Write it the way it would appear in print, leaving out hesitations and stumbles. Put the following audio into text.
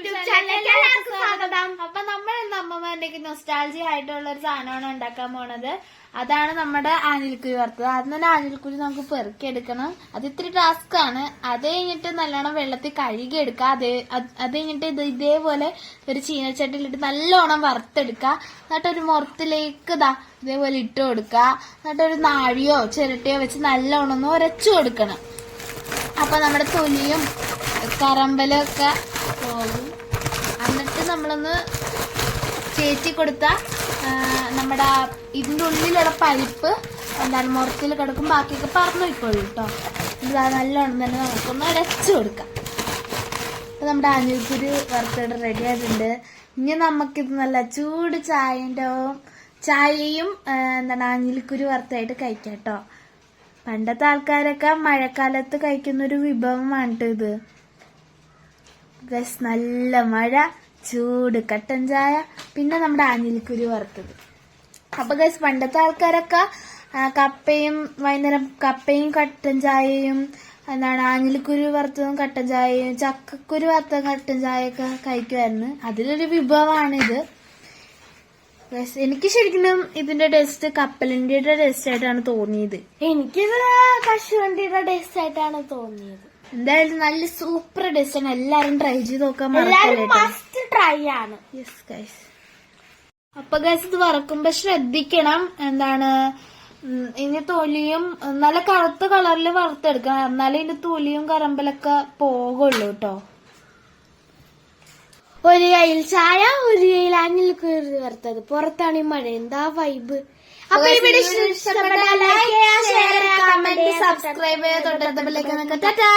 YouTube ചാനലിലേക്ക് സ്വാഗതം. അപ്പൊ നമ്മൾ ഇന്ന് അമ്മമാരുടെയൊക്കെ നൊസ്റ്റാൾജി ആയിട്ടുള്ള ഒരു സാധനമാണ് ഉണ്ടാക്കാൻ പോണത്. അതാണ് നമ്മുടെ ആഞ്ഞിലിക്കുരു വറുത്തത്. അത് തന്നെ ആഞ്ഞിലിക്കുരു നമുക്ക് പെറുക്കിയെടുക്കണം. അത് ഇത്തിരി ടാസ്ക് ആണ്. അത് കഴിഞ്ഞിട്ട് നല്ലോണം വെള്ളത്തിൽ കഴുകി എടുക്കുക. അത് കഴിഞ്ഞിട്ട് ഇതേപോലെ ഒരു ചീനച്ചട്ടിയിലിട്ട് നല്ലോണം വറുത്തെടുക്കുക. എന്നിട്ട് ഒരു മുറത്തിലേക്ക് ഇതേപോലെ ഇട്ട് കൊടുക്കുക. എന്നിട്ട് ഒരു നാഴിയോ ചിരട്ടയോ വെച്ച് നല്ലോണം ഒന്ന് ഉരച്ചു കൊടുക്കണം. അപ്പൊ നമ്മുടെ തൊലിയും കറമ്പലും ഒക്കെ പോകും. എന്നിട്ട് നമ്മളൊന്ന് ചേച്ചി കൊടുത്ത നമ്മുടെ ഇതിന്റെ ഉള്ളിലുള്ള പരിപ്പ് എന്താണ് മുറത്തിൽ കിടക്കും. ബാക്കിയൊക്കെ പറഞ്ഞു പോയിക്കോളൂ കേട്ടോ. നല്ലോണം തന്നെ നമുക്കൊന്ന് അടച്ചു കൊടുക്കാം. അപ്പൊ നമ്മുടെ ആഞ്ഞിലിക്കുരു വറുത്തിട്ട് റെഡി ആയിട്ടുണ്ട്. ഇനി നമുക്കിത് നല്ല ചൂട് ചായയും എന്താണ് ആഞ്ഞിലിക്കുരു വറുത്തായിട്ട് കഴിക്കാം കേട്ടോ. പണ്ടത്തെ ആൾക്കാരൊക്കെ മഴക്കാലത്ത് കഴിക്കുന്ന ഒരു വിഭവമാണ് ഇത്. നല്ല മഴ, ചൂട് കട്ടൻ ചായ, പിന്നെ നമ്മുടെ ആഞ്ഞിലിക്കുരു വറുത്തത്. അപ്പൊ ഗൈസ് പണ്ടത്തെ ആൾക്കാരൊക്കെ വൈകുന്നേരം കപ്പയും കട്ടൻ ചായയും എന്താണ് ആഞ്ഞിലിക്കുരു വറുത്തതും കട്ടൻ ചായയും ചക്കക്കുരു വറുത്തതും കട്ടൻ ചായയൊക്കെ കഴിക്കുമായിരുന്നു. അതിലൊരു വിഭവമാണിത്. എനിക്ക് ശരിക്കും ഇതിന്റെ ടേസ്റ്റ് കപ്പലണ്ടിയുടെ ടേസ്റ്റ് ആയിട്ടാണ് തോന്നിയത്. എനിക്കിത് കശുവണ്ടിയുടെ ടേസ്റ്റ് ആയിട്ടാണ് തോന്നിയത്. എന്തായാലും നല്ല സൂപ്പർ ടേസ്റ്റ് ആണ്. എല്ലാരും ട്രൈ ചെയ്ത് നോക്കാൻ മസ്റ്റ് ട്രൈ ആണ്. Yes guys. അപ്പൊ ഗൈസ് ഇത് വറക്കുമ്പോ ശ്രദ്ധിക്കണം. എന്താണ് ഇതിന്റെ തൊലിയും നല്ല കറുത്ത കളറിൽ വറുത്തെടുക്കണം. എന്നാലേ ഇതിന്റെ തൊലിയും കറമ്പലൊക്കെ പോകുള്ളൂ കേട്ടോ. ഒരു കയ്യിൽ ചായ, ഒരു കയ്യിൽ ആഞ്ഞിലിക്കുരു വറുത്തത്. പുറത്താണ് ഈ മഴ, എന്താ വൈബ്. അപ്പൊ ഈ വീഡിയോ ഇഷ്ടപ്പെട്ടാൽ ലൈക്ക് ചെയ്യുക, ഷെയർ ചെയ്യുക, കമന്റ്, സബ്സ്ക്രൈബ് ചെയ്യുക, തൊട്ടടുത്ത ബെല്ലൈക്കൺ. ടാറ്റാ.